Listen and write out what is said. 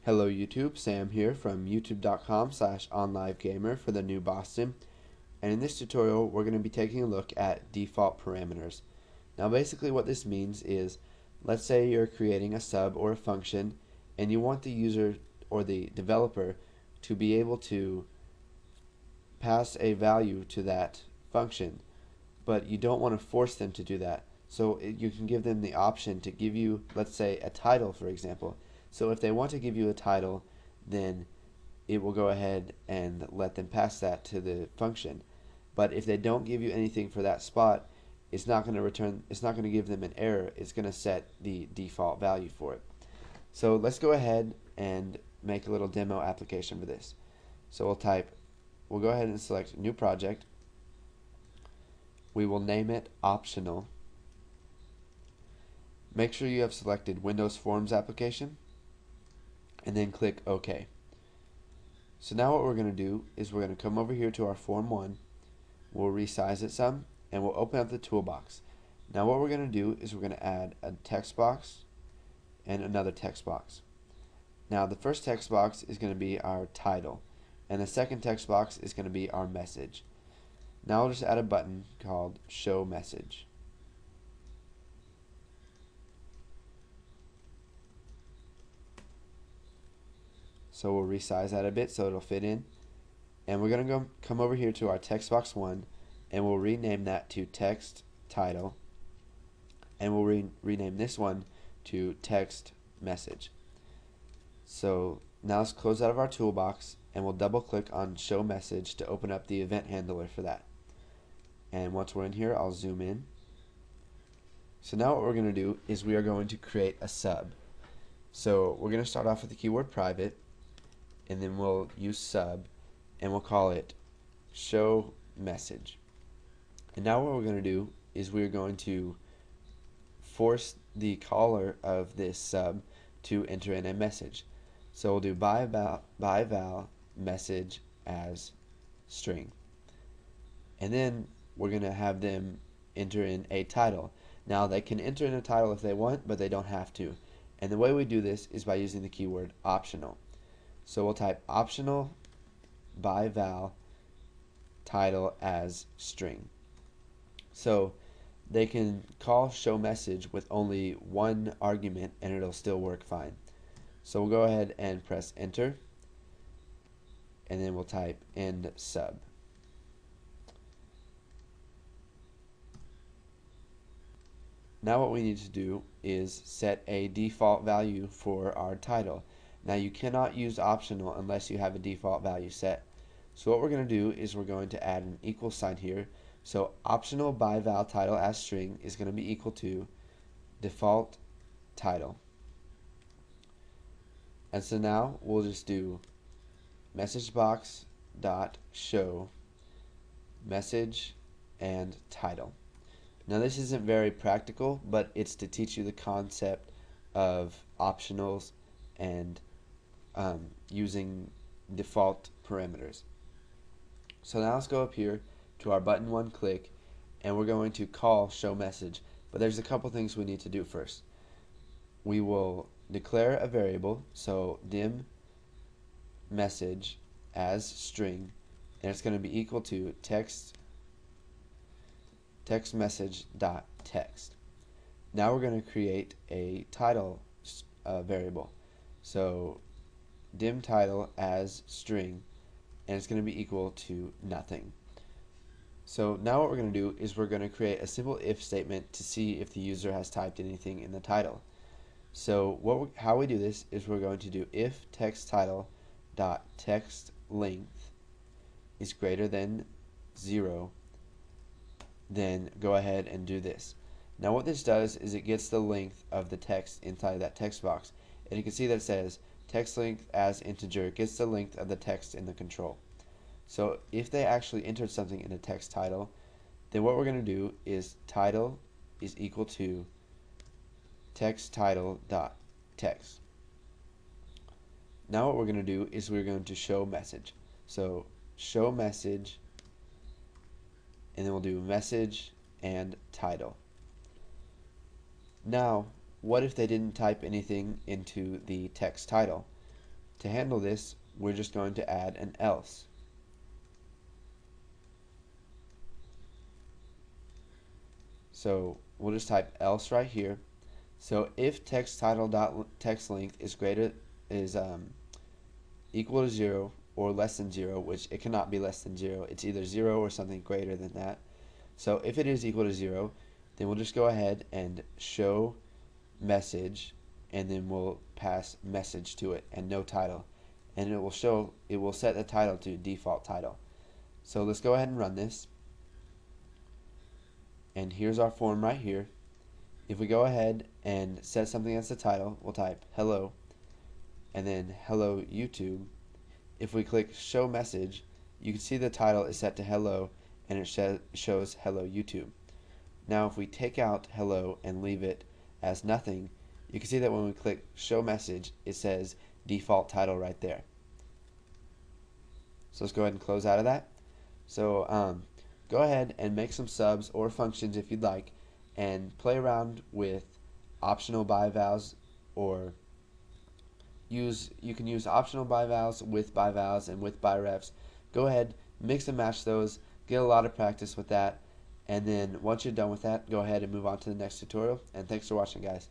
Hello YouTube, Sam here from youtube.com/onlivegamer for the new Boston, and in this tutorial we're going to be taking a look at default parameters. Now basically what this means is, let's say you're creating a sub or a function and you want the user or the developer to be able to pass a value to that function, but you don't want to force them to do that. So you can give them the option to give you, let's say, a title, for example. So if they want to give you a title, then it will go ahead and let them pass that to the function. But if they don't give you anything for that spot, it's not going to give them an error. It's going to set the default value for it. So let's go ahead and make a little demo application for this. So we'll go ahead and select new project. We will name it optional. Make sure you have selected Windows Forms application and then click OK. So now what we're going to do is we're going to come over here to our Form 1, we'll resize it some, and we'll open up the toolbox. Now what we're going to do is we're going to add a text box and another text box. Now the first text box is going to be our title, and the second text box is going to be our message. Now I'll just add a button called Show Message. So we'll resize that a bit so it'll fit in. And we're going to come over here to our text box 1, and we'll rename that to text title. And we'll rename this one to text message. So now let's close out of our toolbox, and we'll double click on Show Message to open up the event handler for that. And once we're in here, I'll zoom in. So now what we're going to do is we are going to create a sub. So we're going to start off with the keyword private, and then we'll use sub, and we'll call it show message. And now what we're going to do is we're going to force the caller of this sub to enter in a message. So we'll do ByVal message as string, and then we're going to have them enter in a title. Now they can enter in a title if they want, but they don't have to. And the way we do this is by using the keyword optional. So we'll type optional ByVal title as string. So they can call show message with only one argument and it'll still work fine. So we'll go ahead and press enter, and then we'll type end sub. Now what we need to do is set a default value for our title. Now you cannot use optional unless you have a default value set. So what we're going to do is we're going to add an equal sign here. So optional ByVal title as string is going to be equal to default title. And so now we'll just do message box dot show message and title. Now this isn't very practical, but it's to teach you the concept of optionals and using default parameters. So now let's go up here to our button 1 click, and we're going to call show message, but there's a couple things we need to do first. We will declare a variable, so dim message as string, and it's going to be equal to text message dot text. Now we're going to create a title variable, so dim title as string, and it's going to be equal to nothing. So now what we're going to do is we're going to create a simple if statement to see if the user has typed anything in the title. So how we do this is we're going to do if text title dot text length is greater than 0, then go ahead and do this. Now what this does is it gets the length of the text inside that text box, and you can see that it says text length as integer. It gets the length of the text in the control. So if they actually entered something in the text title, then what we're going to do is title is equal to text title dot text. Now what we're going to do is we're going to show message. So show message, and then we'll do message and title. Now what if they didn't type anything into the text title? to handle this, we're just going to add an else. So we'll just type else right here. So if text title dot text length is equal to 0 or less than 0, which it cannot be less than 0. It's either 0 or something greater than that. So if it is equal to 0, then we'll just go ahead and show message, and then we'll pass message to it and no title. And it will set the title to default title. So let's go ahead and run this. And here's our form right here. If we go ahead and set something as the title, we'll type hello and then hello YouTube. If we click show message, you can see the title is set to hello and it shows hello YouTube. Now if we take out hello and leave it as nothing, you can see that when we click show message, it says default title right there. So let's go ahead and close out of that. So go ahead and make some subs or functions if you'd like, and play around with optional ByVals, or you can use optional ByVals with ByVals and with ByRefs. Go ahead, mix and match those, get a lot of practice with that, and then once you're done with that, go ahead and move on to the next tutorial. And thanks for watching, guys.